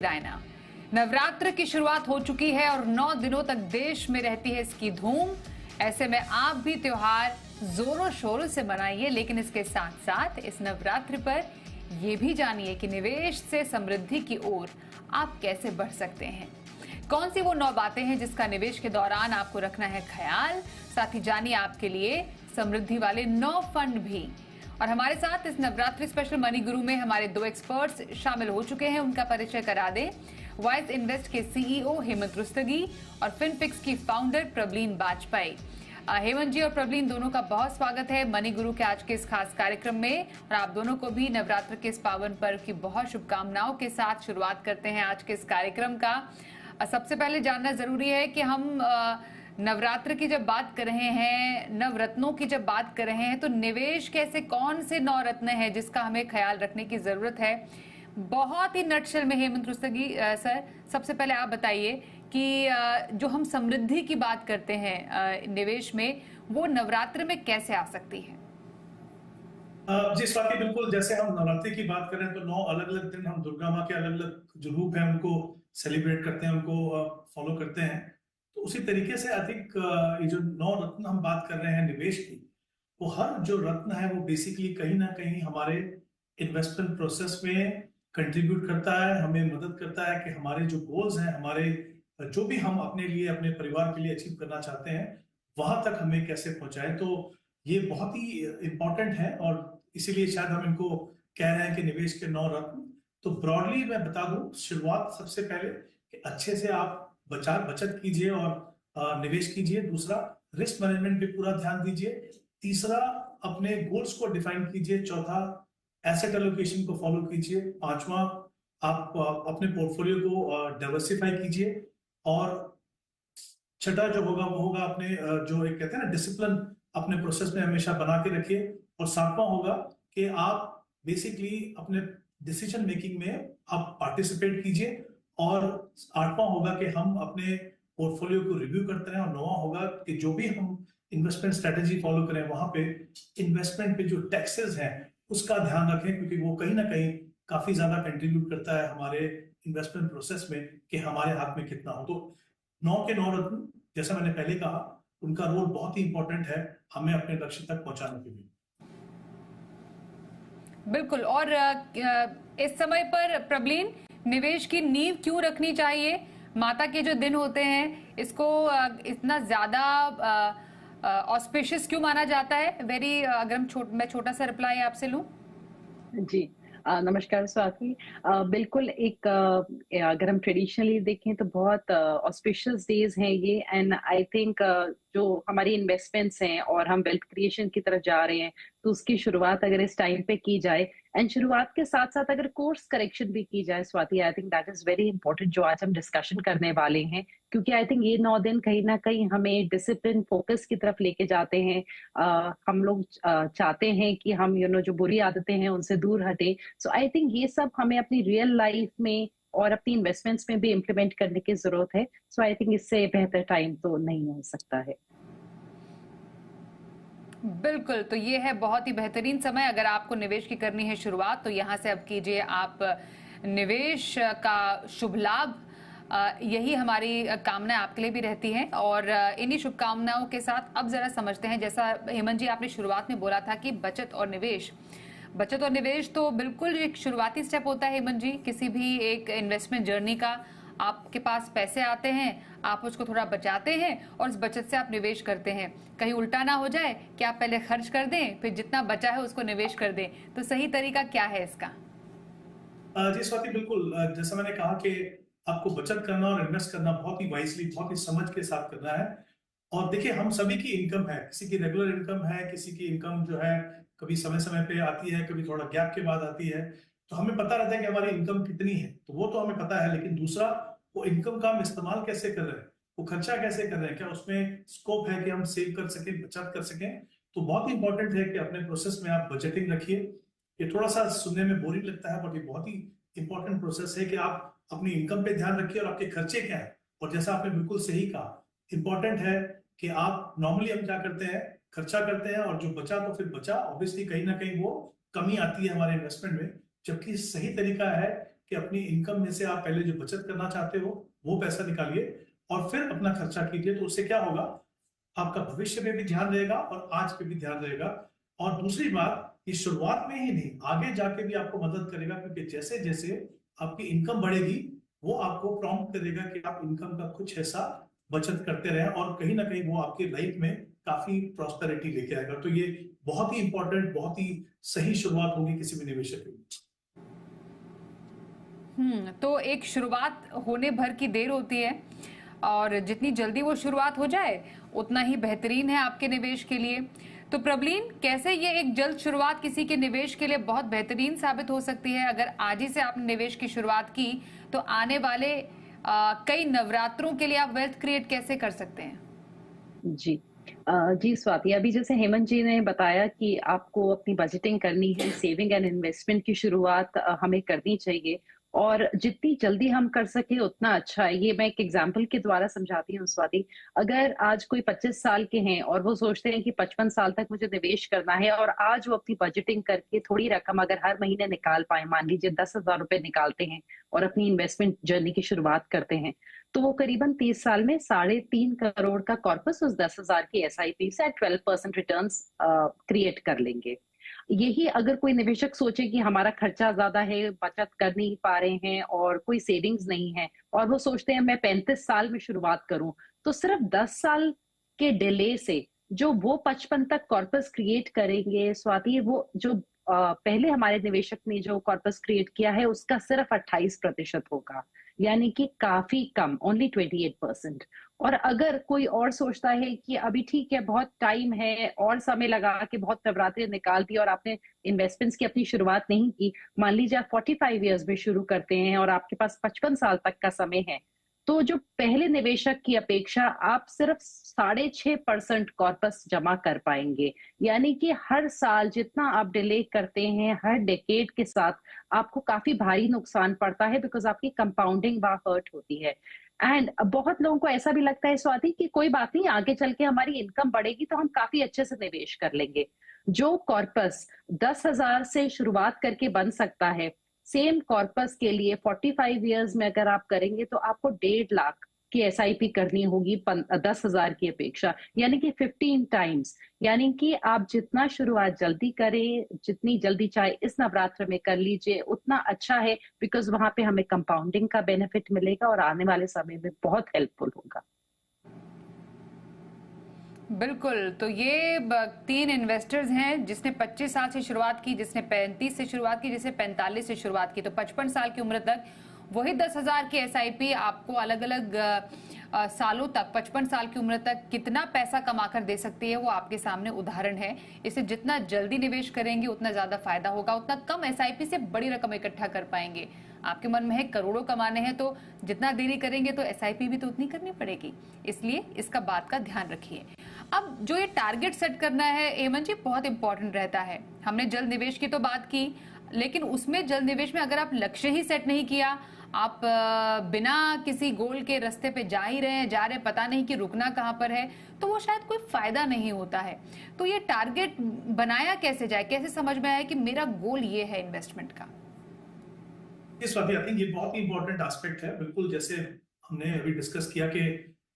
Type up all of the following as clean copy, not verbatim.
रायना। नवरात्र की शुरुआत हो चुकी है और 9 दिनों तक देश में रहती है इसकी धूम। ऐसे में आप भी त्योहार जोरों शोरों से मनाइए, लेकिन इसके साथ साथ इस नवरात्र पर यह भी जानिए कि निवेश से समृद्धि की ओर आप कैसे बढ़ सकते हैं। कौन सी वो 9 बातें हैं जिसका निवेश के दौरान आपको रखना है ख्याल। साथ ही जानिए आपके लिए समृद्धि वाले 9 फंड भी। और हमारे साथ इस नवरात्रि स्पेशल मनी गुरु में हमारे 2 एक्सपर्ट्स शामिल हो चुके हैं। उनका परिचय करा दें। वाइस इन्वेस्ट के सीईओ हेमंत रुस्तगी और फिनफिक्स की फाउंडर प्रबलीन बाजपेयी। हेमंत जी और प्रबलीन दोनों का बहुत स्वागत है मनी गुरु के आज के इस खास कार्यक्रम में। और आप दोनों को भी नवरात्र के इस पावन पर्व की बहुत शुभकामनाओं के साथ शुरुआत करते हैं आज के इस कार्यक्रम का। सबसे पहले जानना जरूरी है कि हम नवरात्र की जब बात कर रहे हैं, नवरत्नों की जब बात कर रहे हैं, तो निवेश के ऐसे कौन से 9 रत्न हैं जिसका हमें ख्याल रखने की जरूरत है। बहुत ही नटशल में हेमंत रुस्तगी सर, सबसे पहले आप बताइए कि जो हम समृद्धि की बात करते हैं निवेश में, वो नवरात्र में कैसे आ सकती है। जी स्वाति, बिल्कुल जैसे हम नवरात्रि की बात करें तो 9 अलग अलग दिन हम दुर्गा माँ के अलग अलग जो रूप हैं उनको सेलिब्रेट करते हैं, उनको फॉलो करते हैं। तो उसी तरीके से आई थिंक ये जो 9 रत्न हम बात कर रहे हैं निवेश की, वो हर जो रत्न है वो बेसिकली कहीं ना कहीं हमारे इन्वेस्टमेंट प्रोसेस में कंट्रीब्यूट करता है, हमें मदद करता है कि हमारे जो गोल्स हैं, हमारे जो भी हम अपने लिए अपने परिवार के लिए अचीव करना चाहते हैं, वहां तक हमें कैसे पहुंचाए। तो ये बहुत ही इंपॉर्टेंट है और इसीलिए शायद हम इनको कह रहे हैं कि निवेश के 9 रत्न। तो ब्रॉडली मैं बता दूं, शुरुआत सबसे पहले कि अच्छे से आप बचत कीजिए और निवेश कीजिए। दूसरा, रिस्क मैनेजमेंट पे पूरा ध्यान दीजिए। तीसरा, अपने गोल्स को डिफाइन कीजिए। चौथा, एसेट एलोकेशन को फॉलो कीजिए। पांचवा, आप अपने पोर्टफोलियो को डाइवर्सिफाई कीजिए। और छठा जो होगा वो होगा अपने जो एक कहते हैं ना डिसिप्लिन, अपने प्रोसेस में हमेशा बना के रखिए। और सातवां होगा कि आप बेसिकली अपने डिसीजन मेकिंग में आप पार्टिसिपेट कीजिए। और आठवां होगा कि हम अपने पोर्टफोलियो को रिव्यू करते हैं। और नौवां होगा कि जो भी हम इन्वेस्टमेंट स्ट्रेटेजी फॉलो करें, वहां पे इन्वेस्टमेंट पे जो टैक्सेस हैं उसका ध्यान रखें, क्योंकि वो कहीं ना कहीं काफी ज्यादा कंट्रीब्यूट करता है हमारे इन्वेस्टमेंट प्रोसेस में कि हमारे हाथ में कितना हो। तो 9 के 9 रत्न, जैसा मैंने पहले कहा, उनका रोल बहुत ही इंपॉर्टेंट है हमें अपने लक्ष्य तक पहुंचाने के लिए। बिल्कुल। और इस समय पर प्रबलीन, निवेश की नींव क्यों रखनी चाहिए। माता के जो दिन होते हैं इसको इतना ज्यादा ऑस्पिशियस क्यों माना जाता है। अगर मैं छोटा सा रिप्लाई आपसे लूं। जी नमस्कार स्वाति। बिल्कुल एक अगर हम ट्रेडिशनली देखें तो बहुत ऑस्पिशियस डेज हैं ये। एंड आई थिंक जो हमारी इन्वेस्टमेंट्स हैं और हम वेल्थ क्रिएशन की तरफ जा रहे हैं, तो उसकी शुरुआत अगर इस टाइम पे की जाए, एंड शुरुआत के साथ साथ अगर कोर्स करेक्शन भी की जाए Swati, I think that is very important जो आज हम डिस्कशन करने वाले हैं। क्योंकि आई थिंक ये 9 दिन कहीं ना कहीं हमें डिसिप्लिन फोकस की तरफ लेके जाते हैं। हम लोग चाहते हैं कि हम जो बुरी आदतें हैं उनसे दूर हटे। सो आई थिंक ये सब हमें अपनी रियल लाइफ में और अपनी इन्वेस्टमेंट्स में भी इम्प्लीमेंट करने की जरूरत है। सो आई थिंक इससे बेहतर टाइम तो नहीं हो सकता है। बिल्कुल, तो ये है बहुत ही बेहतरीन समय अगर आपको निवेश की करनी है शुरुआत, तो यहाँ से अब कीजिए आप निवेश का शुभ लाभ। यही हमारी कामना आपके लिए भी रहती है। और इन्हीं शुभकामनाओं के साथ अब जरा समझते हैं, जैसा हेमंत जी आपने शुरुआत में बोला था कि बचत और निवेश तो बिल्कुल एक शुरुआती स्टेप होता है हेमंत जी किसी भी एक इन्वेस्टमेंट जर्नी का। आपके पास पैसे आते हैं, आप उसको थोड़ा बचाते हैं और उस बचत से आप निवेश करते हैं। कहीं उल्टा ना हो जाए कि आप पहले खर्च कर दें, फिर जितना बचा है उसको निवेश कर दें। तो सही तरीका क्या है इसका। जी स्वाति, बिल्कुल जैसा मैंने कहा कि आपको बचत करना और इन्वेस्ट करना बहुत ही वाइसली, बहुत ही समझ के साथ करना है। और देखिए, हम सभी की इनकम है, किसी की रेगुलर इनकम है, किसी की इनकम जो है कभी समय समय पे आती है, कभी थोड़ा गैप के बाद आती है। तो हमें पता रहता है कि हमारी इनकम कितनी है, तो वो तो हमें पता है। लेकिन दूसरा, वो इनकम का हम इस्तेमाल कैसे कर रहे हैं, वो खर्चा कैसे कर रहे हैं, क्या उसमें स्कोप है कि हम सेव कर सकें, बचत कर सकें। तो बहुत ही इंपॉर्टेंट है कि अपने प्रोसेस में आप बजटिंग रखिए। ये थोड़ा सा सुनने में बोरिंग लगता है, बट ये बहुत ही इंपॉर्टेंट प्रोसेस है कि आप अपनी इनकम पे ध्यान रखिए और आपके खर्चे क्या है। और जैसा आपने बिल्कुल सही कहा, इंपॉर्टेंट है कि आप नॉर्मली हम क्या करते हैं, खर्चा करते हैं और जो बचा तो फिर बचा, ऑब्वियसली कहीं ना कहीं वो कमी आती है हमारे इन्वेस्टमेंट में। जबकि सही तरीका है कि अपनी इनकम में से आप पहले जो बचत करना चाहते हो वो पैसा निकालिए और फिर अपना खर्चा कीजिए। तो उससे क्या होगा, आपका भविष्य में भी ध्यान रहेगा और आज पे भी ध्यान रहेगा। और दूसरी बात, ये शुरुआत में ही नहीं, आगे जाके भी आपको मदद करेगा, क्योंकि जैसे जैसे आपकी इनकम बढ़ेगी वो आपको प्रॉम्प्ट करेगा कि आप इनकम का कुछ हिस्सा बचत करते रहें, और कहीं ना कहीं वो आपकी लाइफ में काफी प्रॉस्पेरिटी लेके आएगा। तो ये बहुत ही इंपॉर्टेंट, बहुत ही सही शुरुआत होगी किसी भी निवेशक के लिए। तो एक शुरुआत होने भर की देर होती है, और जितनी जल्दी वो शुरुआत हो जाए उतना ही बेहतरीन है आपके निवेश के लिए। तो प्रबलीन, कैसे ये एक जल्द शुरुआत किसी के निवेश के लिए बहुत बेहतरीन साबित हो सकती है? अगर आज ही से आपने निवेश की शुरुआत की तो आने वाले कई नवरात्रों के लिए आप वेल्थ क्रिएट कैसे कर सकते हैं? जी। जी स्वाति, अभी जैसे हेमंत जी ने बताया कि आपको अपनी बजटिंग करनी है, सेविंग एंड इन्वेस्टमेंट की शुरुआत हमें करनी चाहिए, और जितनी जल्दी हम कर सके उतना अच्छा है। ये मैं एक एग्जांपल के द्वारा समझाती हूँ स्वाति। अगर आज कोई 25 साल के हैं और वो सोचते हैं कि 55 साल तक मुझे निवेश करना है, और आज वो अपनी बजटिंग करके थोड़ी रकम अगर हर महीने निकाल पाए, मान लीजिए 10,000 रुपए निकालते हैं और अपनी इन्वेस्टमेंट जर्नी की शुरुआत करते हैं, तो वो करीबन 30 साल में 3.5 करोड़ का कॉर्पस उस 10,000 की एसआईपी से 12% रिटर्न्स क्रिएट कर लेंगे। यही अगर कोई निवेशक सोचे कि हमारा खर्चा ज्यादा है, बचत कर नहीं पा रहे हैं और कोई सेविंग्स नहीं है, और वो सोचते हैं मैं 35 साल में शुरुआत करूं, तो सिर्फ 10 साल के डिले से जो वो 55 तक कॉर्पस क्रिएट करेंगे स्वाति, वो जो पहले हमारे निवेशक ने जो कॉर्पस क्रिएट किया है उसका सिर्फ 28% होगा, यानी कि काफी कम, ओनली 28%। और अगर कोई और सोचता है कि अभी ठीक है, बहुत टाइम है और समय लगा के बहुत नवरात्रि निकाल दी और आपने इन्वेस्टमेंट्स की अपनी शुरुआत नहीं की, मान लीजिए आप 45 ईयर्स में शुरू करते हैं और आपके पास 55 साल तक का समय है, तो जो पहले निवेशक की अपेक्षा आप सिर्फ 6.5% कॉर्पस जमा कर पाएंगे। यानी कि हर साल जितना आप डिले करते हैं, हर डेकेड के साथ आपको काफी भारी नुकसान पड़ता है, बिकॉज आपकी कंपाउंडिंग वहां हर्ट होती है। एंड बहुत लोगों को ऐसा भी लगता है स्वाति कि कोई बात नहीं, आगे चल के हमारी इनकम बढ़ेगी तो हम काफी अच्छे से निवेश कर लेंगे। जो कॉर्पस 10,000 से शुरुआत करके बन सकता है, सेम कॉर्पस के लिए 45 इयर्स में अगर आप करेंगे तो आपको 1.5 लाख की एसआईपी करनी होगी 10,000 की अपेक्षा, यानी कि 15 टाइम्स। यानी कि आप जितना शुरुआत जल्दी करें, जितनी जल्दी चाहे इस नवरात्र में कर लीजिए, उतना अच्छा है, बिकॉज वहां पे हमें कंपाउंडिंग का बेनिफिट मिलेगा और आने वाले समय में बहुत हेल्पफुल होगा। बिल्कुल। तो ये 3 इन्वेस्टर्स हैं, जिसने 25 साल से शुरुआत की, जिसने 35 से शुरुआत की, जिसने 45 से शुरुआत की। तो 55 साल की उम्र तक वही 10,000 की एसआईपी आपको अलग अलग सालों तक, 55 साल की उम्र तक कितना पैसा कमा कर दे सकती है, वो आपके सामने उदाहरण है। इसे जितना जल्दी निवेश करेंगे उतना ज्यादा फायदा होगा, उतना कम एसआईपी से बड़ी रकम इकट्ठा कर पाएंगे। आपके मन में है करोड़ों कमाने हैं, तो जितना देरी करेंगे तो एसआईपी भी तो उतनी करनी पड़ेगी। इसलिए इसका बात का ध्यान रखिए। अब जो ये टारगेट सेट करना है हेमंत जी, बहुत इंपॉर्टेंट रहता है। हमने जल्द निवेश की तो बात की, लेकिन उसमें जल्द निवेश में अगर आप लक्ष्य ही सेट नहीं किया, आप बिना किसी गोल के रास्ते पे जा रहे, पता नहीं कि रुकना कहाँ पर है, तो वो शायद कोई फायदा नहीं होता है। तो ये टारगेट बनाया कैसे जाए, कैसे समझ में आए कि मेरा गोल ये है इन्वेस्टमेंट का? इस स्वाति, आई थिंक ये बहुत ही इंपॉर्टेंट एस्पेक्ट है। बिल्कुल जैसे हमने अभी डिस्कस किया कि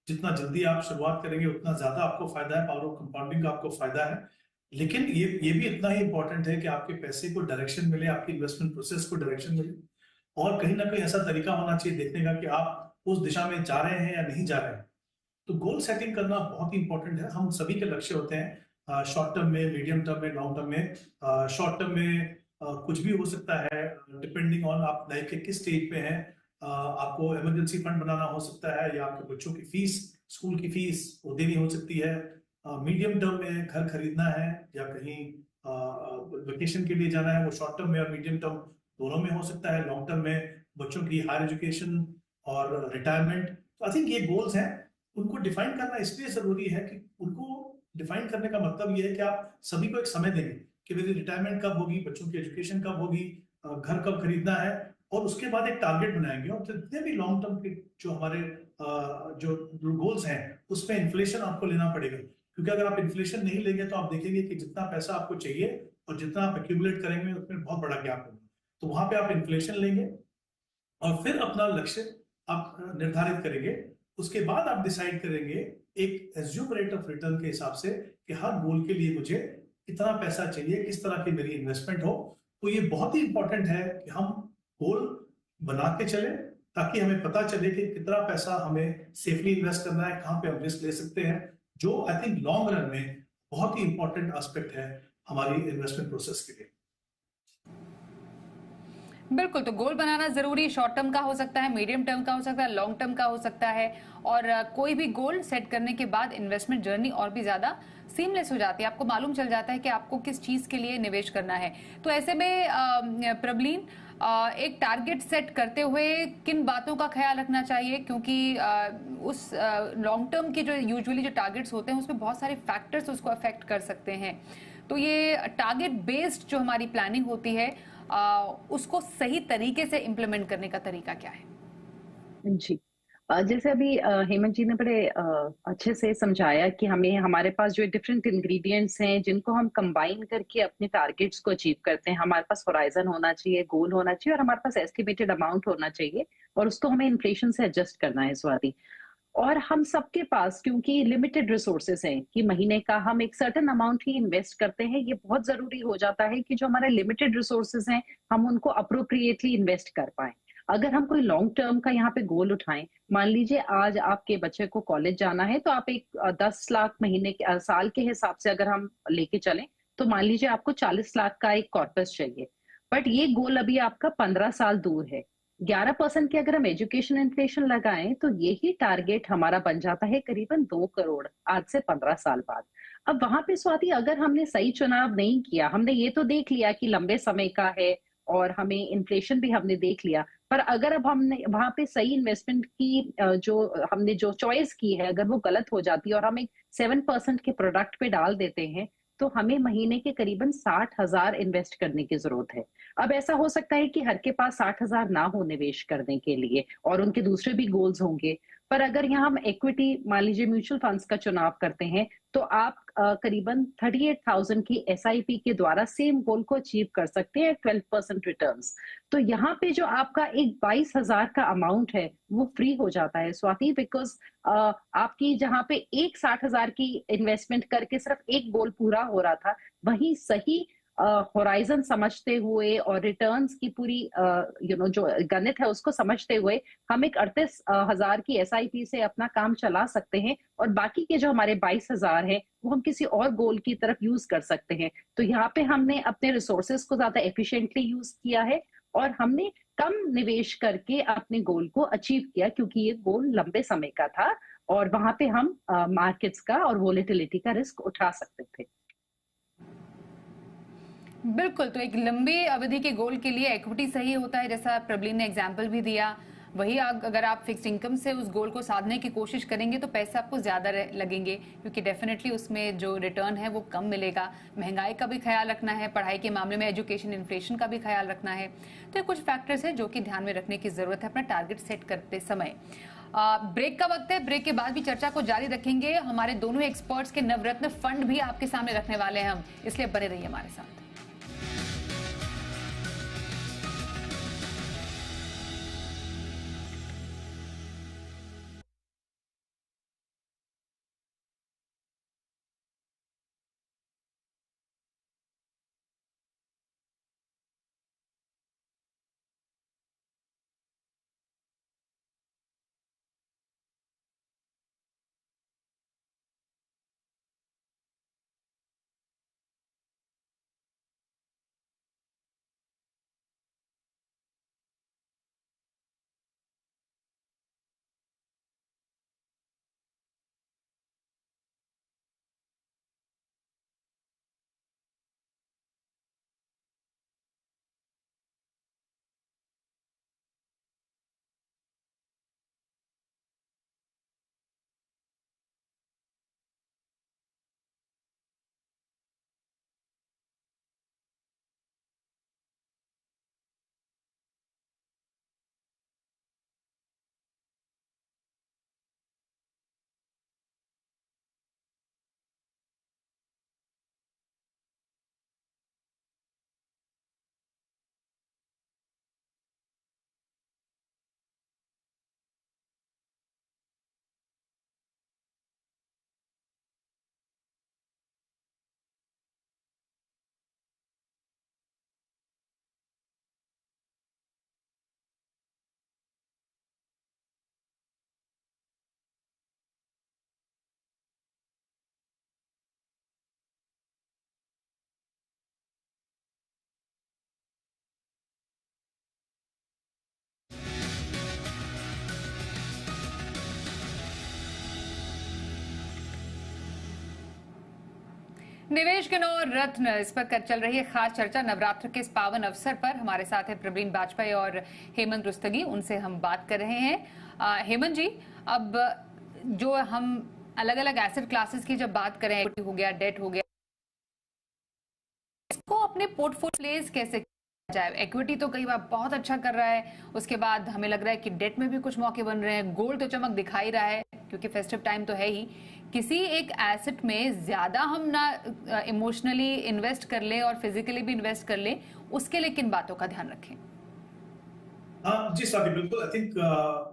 जितना जल्दी आप शुरुआत करेंगे उतना ज्यादा आपको फायदा है, पावर ऑफ कंपाउंडिंग का आपको फायदा है। लेकिन ये भी इतना ही इंपॉर्टेंट है कि आपके पैसे को डायरेक्शन मिले, आपकी इन्वेस्टमेंट प्रोसेस को डायरेक्शन मिले, और कहीं ना कहीं ऐसा तरीका होना चाहिए देखने का कि आप उस दिशा में जा रहे हैं या नहीं जा रहे हैं। तो गोल सेटिंग करना बहुत ही इंपॉर्टेंट है। हम सभी के लक्ष्य होते हैं, शॉर्ट टर्म में, मीडियम टर्म में, लॉन्ग टर्म में। शॉर्ट टर्म में कुछ भी हो सकता है, डिपेंडिंग ऑन आप लाइफ के किस स्टेज पे हैं। आपको इमरजेंसी फंड बनाना हो सकता है, या आपके बच्चों की फीस, स्कूल की फीस वो देनी हो सकती है। मीडियम टर्म में घर खरीदना है या कहीं वेकेशन के लिए जाना है, वो शॉर्ट टर्म में और मीडियम टर्म दोनों में हो सकता है। लॉन्ग टर्म में बच्चों की हायर एजुकेशन और रिटायरमेंट। तो आई थिंक ये गोल्स हैं, उनको डिफाइन करना इसलिए जरूरी है कि उनको डिफाइन करने का मतलब ये है कि आप सभी को एक समय देंगे कि मेरी रिटायरमेंट कब होगी, बच्चों की एजुकेशन कब होगी, घर कब खरीदना है, और उसके बाद एक टारगेट बनाएंगे। और जितने भी लॉन्ग टर्म के जो हमारे जो गोल्स हैं उसमें इन्फ्लेशन आपको लेना पड़ेगा, क्योंकि अगर आप इन्फ्लेशन नहीं लेंगे तो आप देखेंगे कि जितना पैसा आपको चाहिए और जितना आप एक्यूमुलेट करेंगे उसमें बहुत बड़ा गैप होगा। तो वहां पे आप इन्फ्लेशन लेंगे, और फिर अपना लक्ष्य आप निर्धारित करेंगे। उसके बाद आप डिसाइड करेंगे एक एज्यूम रेट ऑफ रिटर्न के हिसाब से कि हर गोल के लिए मुझे कितना पैसा चाहिए, किस तरह की मेरी इन्वेस्टमेंट हो। तो ये बहुत ही इंपॉर्टेंट है कि हम गोल बना के चले, ताकि हमें पता चले कि कितना पैसा हमें सेफली इन्वेस्ट करना है, कहाँ पे हम रिस्क ले सकते हैं, जो आई थिंक लॉन्ग रन में बहुत ही इंपॉर्टेंट एस्पेक्ट है हमारी इन्वेस्टमेंट प्रोसेस के लिए। बिल्कुल, तो गोल बनाना ज़रूरी शॉर्ट टर्म का हो सकता है, मीडियम टर्म का हो सकता है, लॉन्ग टर्म का हो सकता है और कोई भी गोल सेट करने के बाद इन्वेस्टमेंट जर्नी और भी ज़्यादा सीमलेस हो जाती है। आपको मालूम चल जाता है कि आपको किस चीज़ के लिए निवेश करना है। तो ऐसे में प्रबलीन, एक टारगेट सेट करते हुए किन बातों का ख्याल रखना चाहिए? क्योंकि उस लॉन्ग टर्म के जो यूजुअली जो टारगेट्स होते हैं उसमें बहुत सारे फैक्टर्स उसको अफेक्ट कर सकते हैं। तो ये टारगेट बेस्ड जो हमारी प्लानिंग होती है उसको सही तरीके से इम्प्लीमेंट करने का तरीका क्या है? जी। जैसे अभी हेमंत जी ने बड़े अच्छे से समझाया कि हमें हमारे पास जो डिफरेंट इंग्रेडिएंट्स हैं जिनको हम कंबाइन करके अपने टारगेट्स को अचीव करते हैं। हमारे पास होराइजन होना चाहिए, गोल होना चाहिए और हमारे पास एस्टिमेटेड अमाउंट होना चाहिए और उसको हमें इन्फ्लेशन से एडजस्ट करना है स्वाति। और हम सबके पास क्योंकि लिमिटेड रिसोर्सेज हैं कि महीने का हम एक सर्टेन अमाउंट ही इन्वेस्ट करते हैं, ये बहुत जरूरी हो जाता है कि जो हमारे लिमिटेड रिसोर्सेज हैं हम उनको अप्रोप्रिएटली इन्वेस्ट कर पाए। अगर हम कोई लॉन्ग टर्म का यहाँ पे गोल उठाएं, मान लीजिए आज आपके बच्चे को कॉलेज जाना है तो आप एक 10 लाख महीने के साल के हिसाब से अगर हम लेके चलें तो मान लीजिए आपको 40 लाख का एक कॉर्पस चाहिए। बट ये गोल अभी आपका 15 साल दूर है। 11% की अगर हम एजुकेशन इन्फ्लेशन लगाएं तो यही टारगेट हमारा बन जाता है करीबन 2 करोड़ आज से 15 साल बाद। अब वहां पे स्वाति अगर हमने सही चुनाव नहीं किया, हमने ये तो देख लिया कि लंबे समय का है और हमें इन्फ्लेशन भी हमने देख लिया, पर अगर अब हमने वहां पे सही इन्वेस्टमेंट की जो हमने जो चॉइस की है अगर वो गलत हो जाती है और हम एक 7% के प्रोडक्ट पे डाल देते हैं तो हमें महीने के करीबन 60,000 इन्वेस्ट करने की जरूरत है। अब ऐसा हो सकता है कि हर के पास 60,000 ना हो निवेश करने के लिए और उनके दूसरे भी गोल्स होंगे। पर अगर यहाँ हम इक्विटी मान लीजिए म्यूचुअल फंड्स का चुनाव करते हैं तो आप करीबन 38,000 की एसआईपी के द्वारा सेम गोल को अचीव कर सकते हैं 12% रिटर्न्स। तो यहाँ पे जो आपका एक 22,000 का अमाउंट है वो फ्री हो जाता है स्वाति, बिकॉज आपकी जहाँ पे एक 60,000 की इन्वेस्टमेंट करके सिर्फ एक गोल पूरा हो रहा था, वही सही होराइजन समझते हुए और रिटर्न्स की पूरी जो गणित है उसको समझते हुए हम एक 38,000 की एसआईपी से अपना काम चला सकते हैं और बाकी के जो हमारे 22,000 है वो हम किसी और गोल की तरफ यूज कर सकते हैं। तो यहाँ पे हमने अपने रिसोर्सेज को ज्यादा एफिशिएंटली यूज किया है और हमने कम निवेश करके अपने गोल को अचीव किया क्योंकि ये गोल लंबे समय का था और वहां पे हम मार्केट्स का और वोलेटिलिटी का रिस्क उठा सकते थे। बिल्कुल, तो एक लंबी अवधि के गोल के लिए इक्विटी सही होता है, जैसा प्रबलीन ने एग्जाम्पल भी दिया। वही अगर आप फिक्स्ड इनकम से उस गोल को साधने की कोशिश करेंगे तो पैसे आपको ज़्यादा लगेंगे क्योंकि डेफिनेटली उसमें जो रिटर्न है वो कम मिलेगा। महंगाई का भी ख्याल रखना है, पढ़ाई के मामले में एजुकेशन इन्फ्लेशन का भी ख्याल रखना है। तो ये कुछ फैक्टर्स है जो कि ध्यान में रखने की ज़रूरत है अपना टारगेट सेट करते समय। ब्रेक का वक्त है, ब्रेक के बाद भी चर्चा को जारी रखेंगे। हमारे दोनों एक्सपर्ट्स के नवरत्न फंड भी आपके सामने रखने वाले हैं हम, इसलिए बने रहिए हमारे साथ। निवेश के 9 रत्न, इस पर चल रही है खास चर्चा नवरात्र के इस पावन अवसर पर। हमारे साथ है प्रवीण बाजपेयी और हेमंत रुस्तगी, उनसे हम बात कर रहे हैं। हेमंत जी, अब जो हम अलग अलग एसेट क्लासेस की जब बात करें, इक्विटी हो गया, डेट हो गया, इसको अपने पोर्टफोलियो प्लेस कैसे किया जाए? इक्विटी तो कई बार बहुत अच्छा कर रहा है, उसके बाद हमें लग रहा है कि डेट में भी कुछ मौके बन रहे हैं, गोल्ड तो चमक दिखा ही रहा है क्योंकि फेस्टिव टाइम तो है ही। किसी एक एसेट में ज्यादा हम ना इमोशनली इन्वेस्ट कर ले और फिजिकली भी इन्वेस्ट कर ले, उसके लिए किन बातों का ध्यान रखें? जी स्वाति, बिल्कुल। आई थिंक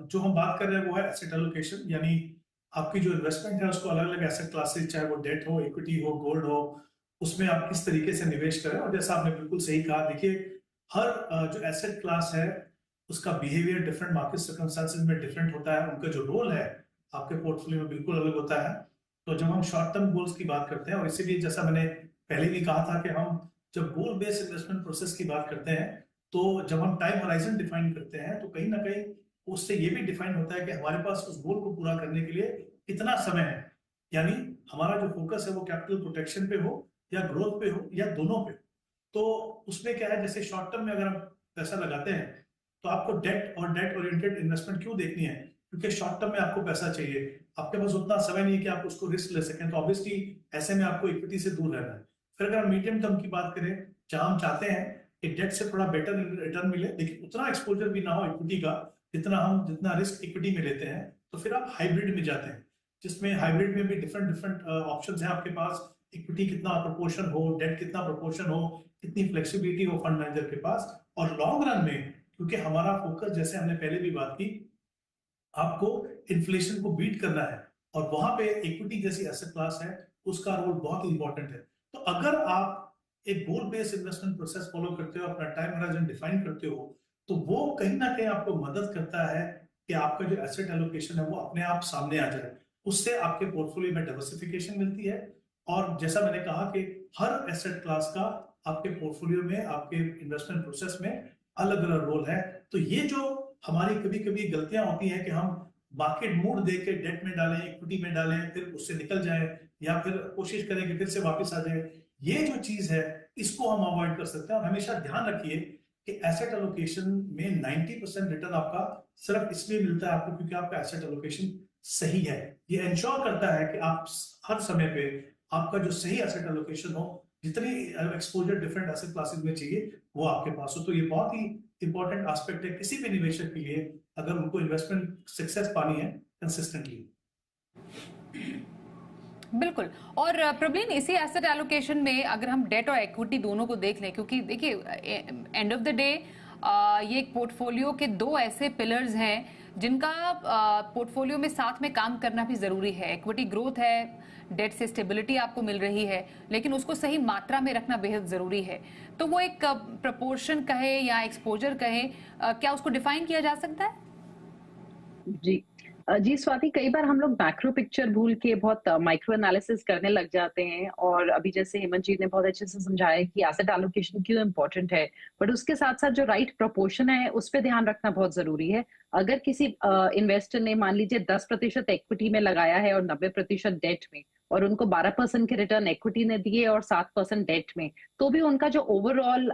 जो हम बात कर रहे हैं वो है एसेट एलोकेशन, यानी आपकी जो इन्वेस्टमेंट है उसको अलग अलग एसेट क्लासेस, चाहे वो डेट हो, इक्विटी हो, गोल्ड हो, उसमें आप किस तरीके से निवेश करें। और जैसा आपने बिल्कुल सही कहा, देखिए हर जो एसेट क्लास है उसका बिहेवियर डिफरेंट मार्केट सर्कमस्टेंसेस में डिफरेंट होता है, उनका जो रोल है आपके पोर्टफोलियो में बिल्कुल अलग होता है। तो जब हम शॉर्ट टर्म गोल्स की बात करते हैं, और इसीलिए जैसा मैंने पहले भी कहा था कि हम जब गोल बेस्ड इन्वेस्टमेंट प्रोसेस की बात करते हैं, तो जब हम टाइम होराइजन डिफाइन करते हैं तो कहीं ना कहीं उससे ये भी डिफाइन होता है कि हमारे पास उस गोल को पूरा करने के लिए कितना समय है। यानी हमारा जो फोकस है वो कैपिटल प्रोटेक्शन पे हो या ग्रोथ पे हो या दोनों पे। तो उसमें क्या है, जैसे शॉर्ट टर्म में अगर हम पैसा लगाते हैं तो आपको डेट और डेट ओरिएंटेड इन्वेस्टमेंट क्यों देखनी है? क्योंकि शॉर्ट टर्म में आपको पैसा चाहिए, आपके पास उतना समय नहीं है कि आप उसको रिस्क ले सकें, तो ऑब्वियसली ऐसे में आपको इक्विटी से दूर रहना है। फिर अगर हम मीडियम टर्म की बात करें, जहां हम चाहते हैं कि डेट से थोड़ा बेटर रिटर्न मिले लेकिन उतना एक्सपोजर भी ना हो इक्विटी का जितना रिस्क इक्विटी में लेते हैं, तो फिर आप हाइब्रिड में जाते हैं, जिसमें हाइब्रिड में भी डिफरेंट डिफरेंट ऑप्शंस हैं आपके पास। इक्विटी कितना प्रोपोर्शन हो, डेट कितना प्रोपोर्शन हो, कितनी फ्लेक्सिबिलिटी हो फंड मैनेजर के पास। और लॉन्ग रन में, क्योंकि हमारा फोकस, जैसे हमने पहले भी बात की, आपको इन्फ्लेशन को बीट करना है, और वहां पे इक्विटी जैसी एसेट क्लास है उसका रोल बहुत इंपॉर्टेंट है। तो अगर आप एक गोल बेस्ड इन्वेस्टमेंट प्रोसेस फॉलो करते हो, अपना टाइम होराइजन डिफाइन करते हो, तो वो कहीं ना कहीं आपको मदद करता है कि आपका जो एसेट एलोकेशन है वो अपने आप सामने आ जाए। उससे आपके पोर्टफोलियो में डाइवर्सिफिकेशन मिलती है, और जैसा मैंने कहा कि हर एसेट क्लास का आपके पोर्टफोलियो में, आपके इन्वेस्टमेंट प्रोसेस में अलग अलग रोल है। तो ये जो हमारी कभी कभी गलतियां होती हैं कि हम मार्केट मूड देख के डेट में डालें, इक्विटी में डालें, फिर उससे निकल जाए, या फिर कोशिश करें कि फिर से वापस आ जाए, ये जो चीज है इसको हम अवॉइड कर सकते हैं। और हमेशा ध्यान रखिए कि एसेट एलोकेशन में 90% रिटर्न आपका सिर्फ इसलिए मिलता है आपको क्योंकि आपका एसेट एलोकेशन सही है। ये इंश्योर करता है कि आप हर समय पे आपका जो सही एसेट एलोकेशन हो, जितनी एक्सपोजर डिफरेंट एसेट क्लासेस में चाहिए वो आपके पास हो। तो ये बहुत ही इंपॉर्टेंट एस्पेक्ट है किसी भी निवेशक के लिए, अगर उनको इन्वेस्टमेंट सक्सेस पानी है कंसिस्टेंटली। बिल्कुल। और प्रवीण, इसी एसेट एलोकेशन में अगर हम डेट और इक्विटी दोनों को देख लें, क्योंकि देखिए एंड ऑफ द डे ये एक पोर्टफोलियो के दो ऐसे पिलर्स हैं जिनका पोर्टफोलियो में साथ में काम करना भी जरूरी है। इक्विटी ग्रोथ है, डेट से स्टेबिलिटी आपको मिल रही है, लेकिन उसको सही मात्रा में रखना बेहद जरूरी है। तो वो एक प्रपोर्शन कहे या एक्सपोजर कहे, क्या उसको डिफाइन किया जा सकता है? जी स्वाति, कई बार हम लोग मैक्रो पिक्चर भूल के बहुत माइक्रो एनालिसिस करने लग जाते हैं। और अभी जैसे हेमंत जी ने बहुत अच्छे से समझाया कि एसेट एलोकेशन क्यों इम्पोर्टेंट है, बट उसके साथ साथ जो राइट प्रोपोर्शन है उस पर ध्यान रखना बहुत जरूरी है। अगर किसी इन्वेस्टर ने मान लीजिए 10% इक्विटी में लगाया है और 90% डेट में, और उनको 12% के रिटर्न इक्विटी ने दिए और 7% डेट में, तो भी उनका जो ओवरऑल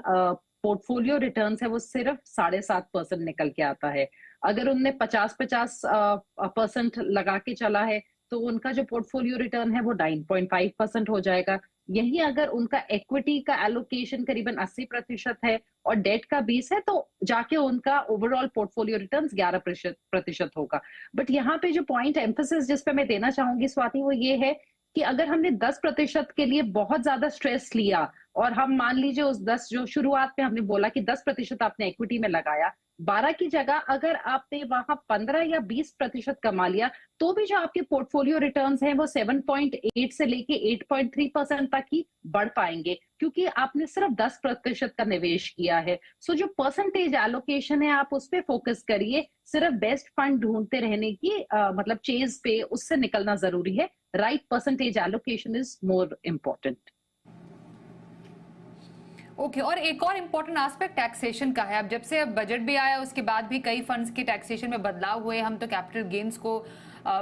पोर्टफोलियो रिटर्न्स है वो सिर्फ 7.5% निकल के आता है। अगर उनने 50% लगा के चला है तो उनका जो पोर्टफोलियो रिटर्न है वो 9.5% हो जाएगा। यही अगर उनका इक्विटी का एलोकेशन करीबन 80% है और डेट का 20 है, तो जाके उनका ओवरऑल पोर्टफोलियो रिटर्न्स 11% होगा। बट यहाँ पे जो पॉइंट एम्फेसिस जिस पे मैं देना चाहूंगी स्वाति, वो ये है कि अगर हमने 10% के लिए बहुत ज्यादा स्ट्रेस लिया, और हम मान लीजिए उस 10 जो शुरुआत में हमने बोला कि 10% आपने इक्विटी में लगाया, 12 की जगह अगर आपने वहां 15 या 20% कमा लिया, तो भी जो आपके पोर्टफोलियो रिटर्न्स हैं वो 7.8 से लेके 8.3% तक ही बढ़ पाएंगे, क्योंकि आपने सिर्फ 10% का निवेश किया है। सो जो परसेंटेज एलोकेशन है आप उस पर फोकस करिए, सिर्फ बेस्ट फंड ढूंढते रहने की मतलब चेज पे उससे निकलना जरूरी है। Right percentage allocation is more important. Okay और एक और इम्पोर्टेंट एस्पेक्ट टैक्सेशन का है। अब जब से अब बजट भी आया उसके बाद भी कई फंड्स के टैक्सेशन में बदलाव हुए। हम तो कैपिटल गेन्स को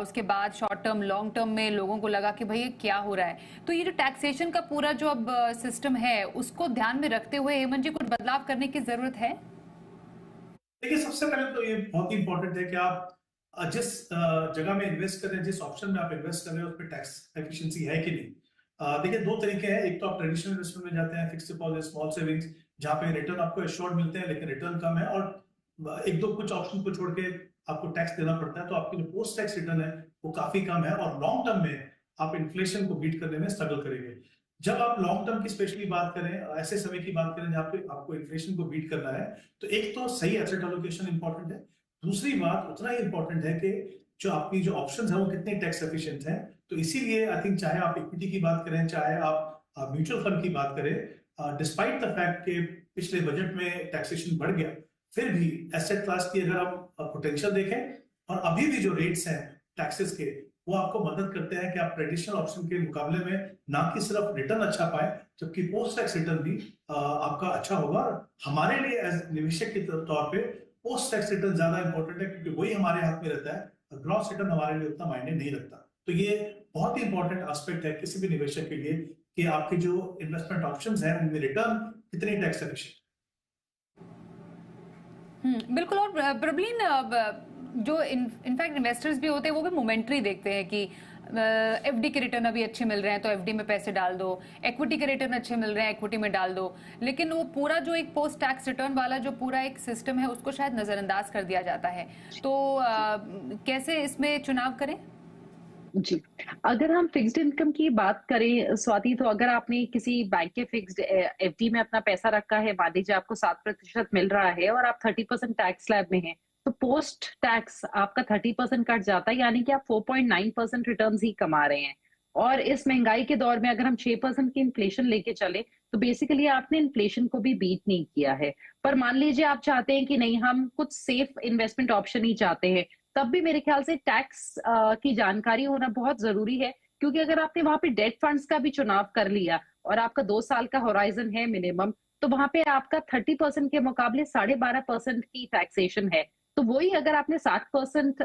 उसके बाद शॉर्ट टर्म लॉन्ग टर्म में लोगों को लगा कि भाई ये क्या हो रहा है। तो ये जो टैक्सेशन का पूरा जो अब सिस्टम है उसको ध्यान में रखते हुए हेमंत जी कुछ बदलाव करने की जरूरत है? देखिए, सबसे पहले तो ये बहुत ही इंपॉर्टेंट है कि आप जिस जगह में इन्वेस्ट कर रहे हैं, जिस ऑप्शन में आप इन्वेस्ट कर रहे हैं उस पर टैक्स एफिशिएंसी है कि नहीं। देखिए, दो तरीके हैं। एक तो आप ट्रेडिशनल इन्वेस्टमेंट में जाते हैं, फिक्स डिपॉजिट, स्मॉल सेविंग्स, जहाँ पे रिटर्न आपको एश्योर्ड मिलते हैं लेकिन रिटर्न कम है, और एक दो कुछ ऑप्शन को छोड़ के आपको टैक्स देना पड़ता है, तो आपकी जो पोस्ट टैक्स रिटर्न है वो काफी कम है, और लॉन्ग टर्म में आप इन्फ्लेशन को बीट करने में स्ट्रगल करेंगे। जब आप लॉन्ग टर्म की स्पेशली बात करें, ऐसे समय की बात करें जहाँ पे आपको इन्फ्लेशन को बीट करना है, तो एक तो सही एसेट एलोकेशन इंपॉर्टेंट है। दूसरी बात उतना ही इंपॉर्टेंट है कि जो आपकी जो ऑप्शंस है वो कितने टैक्स एफिशिएंट हैं। तो इसीलिए आई थिंक चाहे आप इक्विटी की बात करें, चाहे आप म्यूचुअल फंड की बात करें, डिस्पाइट द फैक्ट कि पिछले बजट में टैक्सेशन बढ़ गया, फिर भी एसेट क्लास की अगर आप पोटेंशियल देखें, और अभी भी जो रेट्स हैं टैक्सेस के, वो आपको मदद करते हैं कि आप ट्रेडिशनल ऑप्शन के मुकाबले में ना कि सिर्फ रिटर्न अच्छा पाए, जबकि पोस्ट टैक्स रिटर्न भी आपका अच्छा होगा। हमारे लिए एज निवेशक के तौर पे पोस्ट टैक्स रिटर्न ज्यादा इंपॉर्टेंट है, क्योंकि वही हमारे हाथ में रहता है। ग्रॉस रिटर्न हमारे लिए उतना मायने नहीं रखता। तो ये बहुत ही इंपॉर्टेंट एस्पेक्ट है किसी भी निवेशक के लिए कि आपके जो इन्वेस्टमेंट ऑप्शंस हैं उनमें रिटर्न कितनी टैक्स एफिशिएंट। बिल्कुल। और प्रबलीन जो इनफैक्ट इन्वेस्टर्स भी होते हैं वो भी मोमेंटरी देखते हैं कि एफडी के रिटर्न अभी अच्छे मिल रहे हैं तो एफडी में पैसे डाल दो, इक्विटी के रिटर्न अच्छे मिल रहे हैं इक्विटी में डाल दो, लेकिन वो पूरा जो एक पोस्ट टैक्स रिटर्न वाला जो पूरा एक सिस्टम है उसको शायद नजरअंदाज कर दिया जाता है। तो कैसे इसमें चुनाव करें? जी, अगर हम फिक्स्ड इनकम की बात करें स्वाति, तो अगर आपने किसी बैंक के फिक्स्ड एफडी में अपना पैसा रखा है, मान लीजिए आपको 7% मिल रहा है और आप 30% टैक्स स्लैब में हैं, तो पोस्ट टैक्स आपका 30% कट जाता है, यानी कि आप 4.9% रिटर्न ही कमा रहे हैं। और इस महंगाई के दौर में अगर हम 6% की इन्फ्लेशन लेके चले, तो बेसिकली आपने इन्फ्लेशन को भी बीट नहीं किया है। पर मान लीजिए आप चाहते हैं कि नहीं, हम कुछ सेफ इन्वेस्टमेंट ऑप्शन ही चाहते हैं, तब भी मेरे ख्याल से टैक्स की जानकारी होना बहुत जरूरी है। क्योंकि अगर आपने वहां पे डेट फंड्स का भी चुनाव कर लिया और आपका 2 साल का होराइजन है मिनिमम, तो वहां पे आपका 30% के मुकाबले 12.5% की टैक्सेशन है। तो वही अगर आपने 7%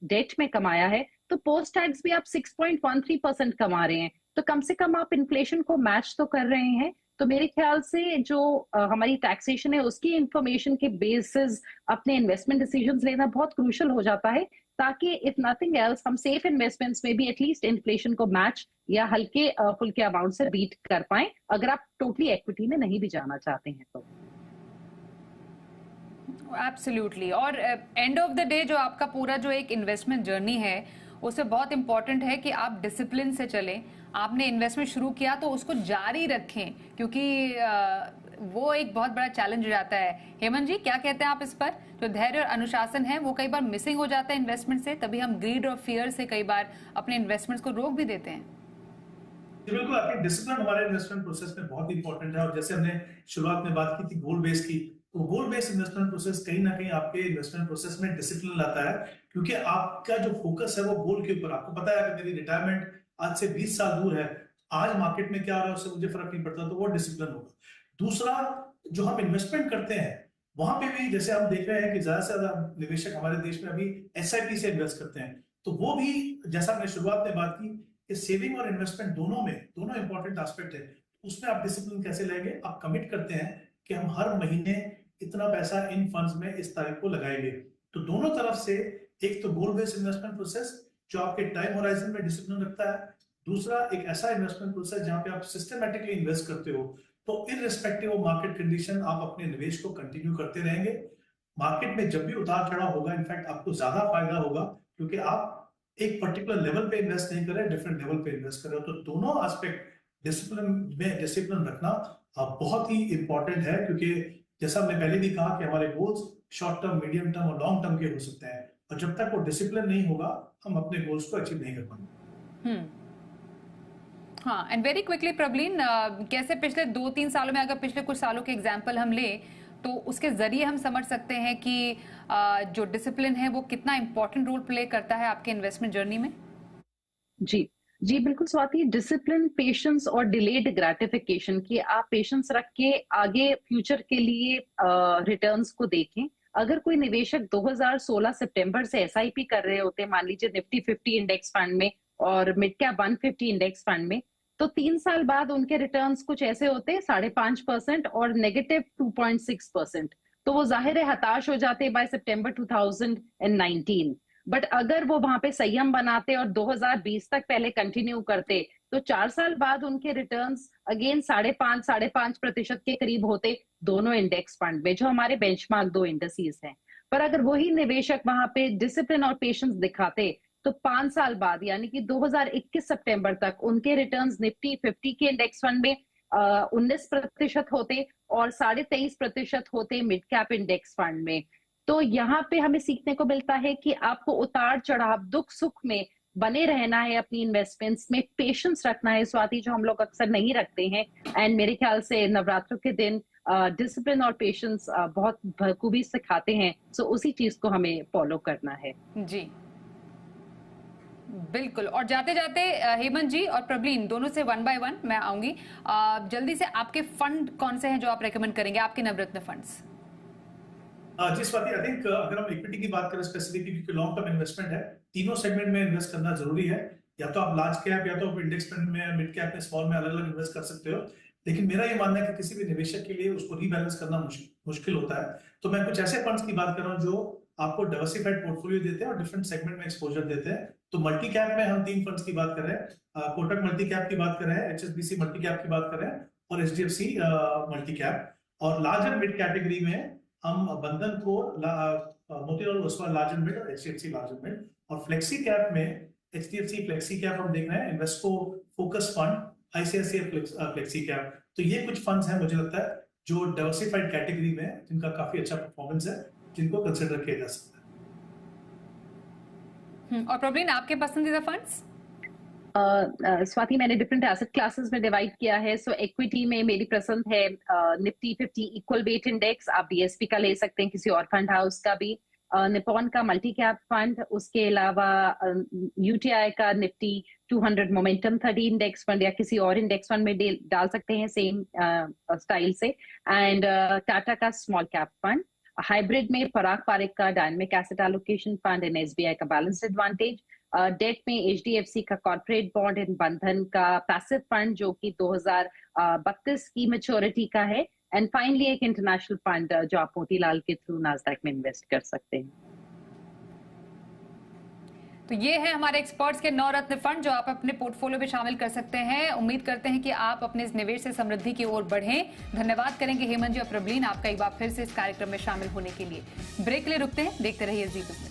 डेट में कमाया है, तो पोस्ट टैक्स भी आप 6.13% कमा रहे हैं। तो कम से कम आप इन्फ्लेशन को मैच तो कर रहे हैं। तो मेरे ख्याल से जो हमारी टैक्सेशन है उसकी इंफॉर्मेशन के बेसिस अपने इन्वेस्टमेंट डिसीजंस लेना बहुत क्रूशियल हो जाता है, ताकि इफ नथिंग एल्स हम सेफ इन्वेस्टमेंट्स में भी एटलीस्ट इन्फ्लेशन को मैच या हल्के फुल्के अमाउंट से बीट कर पाए, अगर आप टोटली इक्विटी में नहीं भी जाना चाहते हैं तो। एब्सोल्युटली। और एंड ऑफ द डे जो आपका पूरा जो एक इन्वेस्टमेंट जर्नी है उसमें बहुत इंपॉर्टेंट है कि आप डिसिप्लिन से चलें। आपने इन्वेस्टमेंट शुरू किया तो उसको जारी रखें, क्योंकि वो एक बहुत बड़ा चैलेंज हो जाता है। हेमंत जी, क्या कहते हैं आप इस पर? जो धैर्य और अनुशासन है वो कई बार मिसिंग हो जाता है इन्वेस्टमेंट से, तभी हम ग्रीड और फियर से कई बार अपने इन्वेस्टमेंट्स को रोक भी देते हैं। बिल्कुल, आपकी डिसिप्लिन हमारे इन्वेस्टमेंट प्रोसेस में बहुत इंपॉर्टेंट है। और जैसे हमने शुरुआत में बात की थी गोल बेस की, तो गोल बेस्ड इन्वेस्टमेंट प्रोसेस कहीं ना कहीं आपके इन्वेस्टमेंट प्रोसेस में डिसिप्लिन लाता है, क्योंकि आपका जो फोकस है वो गोल के ऊपर। आपको पता है कि मेरी रिटायरमेंट आज से 20 साल दूर है, आज मार्केट में क्या हो रहा है उससे मुझे फर्क नहीं पड़ता, तो वो डिसिप्लिन होगा। दूसरा, जो हम इन्वेस्टमेंट करते हैं वहां पे भी जैसे हम देख रहे हैं कि ज्यादा से ज्यादा निवेशक हमारे देश में अभी एसआईपी से इन्वेस्ट करते हैं, तो वो भी जैसा हमने शुरुआत में बात की कि सेविंग और इन्वेस्टमेंट दोनों इंपॉर्टेंट एस्पेक्ट है। उसमें आप डिसिप्लिन कैसे लेंगे? आप कमिट करते हैं कि हम हर महीने इतना पैसा इन फंड्स में इस तारीख को लगाएंगे। तो दोनों तरफ से, एक तो गोल बेस्ड इन्वेस्टमेंट प्रोसेस जो आपके टाइम होराइजन में डिसिप्लिन रखता है, दूसरा एक ऐसा इन्वेस्टमेंट प्रोसेस जहां पे आप सिस्टमैटिकली इन्वेस्ट करते हो, तो इररिस्पेक्टिव ऑफ मार्केट कंडीशन आप अपने निवेश को कंटिन्यू करते रहेंगे। मार्केट में जब भी उतार चढ़ाव होगा, इनफैक्ट आपको ज्यादा फायदा होगा, क्योंकि आप एक पर्टिकुलर लेवल पे इन्वेस्ट नहीं कर रहे, डिफरेंट लेवल पे इन्वेस्ट कर रहे हो। तो दोनों एस्पेक्ट डिसिप्लिन रखना बहुत ही इंपॉर्टेंट है, क्योंकि जैसा हमने पहले भी कहा कि हमारे goals short term, medium term और लॉन्ग टर्म के हो सकते हैं, और जब तक वो डिसिप्लिन नहीं होगा हम अपने गोल्स को अचीव नहीं कर पाएंगे। हाँ, एंड वेरी क्विकली प्रबलीन, कैसे पिछले 2-3 सालों में, अगर पिछले कुछ सालों के एग्जाम्पल हम ले तो उसके जरिए हम समझ सकते हैं कि जो डिसिप्लिन है वो कितना इंपॉर्टेंट रोल प्ले करता है आपके इन्वेस्टमेंट जर्नी में? जी, जी बिल्कुल स्वाति, डिसिप्लिन, पेशेंस और डिलेड ग्रेटिफिकेशन की आप पेशेंस रख के आगे फ्यूचर के लिए रिटर्न्स को देखें। अगर कोई निवेशक 2016 सितंबर से एसआईपी कर रहे होते, मान लीजिए निफ्टी 50 इंडेक्स फंड में और मिड कैप 150 इंडेक्स फंड में, तो 3 साल बाद उनके रिटर्न्स कुछ ऐसे होते 5.5% और नेगेटिव 2.6%। तो वो जाहिर है हताश हो जाते बाय सितंबर 2019। बट अगर वो वहां पे संयम बनाते और 2020 तक पहले कंटिन्यू करते, तो 4 साल बाद उनके रिटर्न्स अगेन 5.5% के करीब होते दोनों इंडेक्स फंड में, जो हमारे बेंचमार्क 2 इंडस्ट्रीज हैं। पर अगर वही निवेशक वहां पे डिसिप्लिन और पेशेंस दिखाते, तो 5 साल बाद यानी कि 2021 सितंबर तक उनके रिटर्न्स निफ्टी 50 के इंडेक्स फंड में 19% होते और 23.5% होते मिड कैप इंडेक्स फंड में। तो यहाँ पे हमें सीखने को मिलता है कि आपको उतार चढ़ाव, दुख सुख में बने रहना है, अपनी इन्वेस्टमेंट्स में पेशेंस रखना है स्वाति, जो हम लोग अक्सर नहीं रखते हैं। एंड मेरे ख्याल से नवरात्रों के दिन डिसिप्लिन और पेशेंस बहुत बखूबी सिखाते हैं। सो उसी चीज को हमें फॉलो करना है। जी बिल्कुल। और जाते जाते हेमंत जी और प्रवीण दोनों से 1 बाय 1 मैं आऊंगी। जल्दी से आपके फंड कौन से हैं जो आप रेकमेंड करेंगे, आपके नवरत्न फंड्स? जी स्वाति, आई थिंक अगर हम इक्विटी की बात करें स्पेसिफिकली, क्योंकि लॉन्ग टर्म इन्वेस्टमेंट है, तीनों सेगमेंट में इन्वेस्ट करना जरूरी है। या तो आप लार्ज कैप या तो इंडेक्स फंड में, मिड कैप में, स्मॉल में अलग अलग इन्वेस्ट कर सकते हो। लेकिन मेरा ये मानना है कि किसी भी निवेशक के लिए उसको रीबैलेंस करना मुश्किल होता है। तो मैं कुछ ऐसे फंड्स की बात कर रहा हूँ जो आपको डाइवर्सिफाइड पोर्टफोलियो देते हैं और डिफरेंट सेगमेंट में एक्सपोजर देते हैं। तो मल्टी कैप में हम 3 फंड्स की बात कर रहे हैं। कोटक मल्टी कैप की बात कर रहे हैं, एचएसबीसी मल्टी कैप की बात कर रहे हैं और एचडीएफसी मल्टी कैप। और लार्ज एंड मिड कैटेगरी में हम बंधन को, Motilal Oswal large and mid और एचडीएफसी लार्ज एंड मिड। और फ्लेक्सी कैप में एचडीएफसी फ्लेक्सी कैप हम देख रहे हैं, Invesco focus fund, ICICI flexi cap. तो ये कुछ फंड्स हैं मुझे लगता है जो डाइवर्सिफाइड कैटेगरी में जिनका काफी अच्छा परफॉर्मेंस है, जिनको कंसिडर किया जा सकता है। और प्रवीण आपके पसंदीदा फंड्स? स्वाति, मैंने डिफरेंट एसेट क्लासेस में डिवाइड किया है। सो इक्विटी में मेरी पसंद है निफ्टी 50 इक्वल वेट इंडेक्स, आप बीएसपी का ले सकते हैं, किसी और फंड हाउस का भी, निपॉन का मल्टी कैप फंड, उसके अलावा यूटीआई का निफ्टी 200 मोमेंटम 30 इंडेक्स फंड या किसी और इंडेक्स फंड में डाल सकते हैं सेम स्टाइल से। एंड टाटा का स्मॉल कैप फंड, हाइब्रिड में पराग पारिक का dynamic asset allocation fund and SBI का बैलेंस्ड एडवांटेज, डेट में एचडीएफसी का कॉर्पोरेट बॉन्ड एंड बंधन का पैसिव फंड जो कि 2032 की मैच्योरिटी का है, एंड फाइनली एक इंटरनेशनल फंड जो आप मोतीलाल के थ्रू नास्डैक में इन्वेस्ट कर सकते हैं। तो ये है हमारे एक्सपर्ट्स के 9 रत्न फंड जो आप अपने पोर्टफोलियो में शामिल कर सकते हैं। उम्मीद करते हैं कि आप अपने इस निवेश से समृद्धि की ओर बढ़ें। धन्यवाद करेंगे हेमंत जी और प्रवीण आपका एक बार फिर से इस कार्यक्रम में शामिल होने के लिए। ब्रेक ले रुकते हैं, देखते रहिए जी बिजनेस।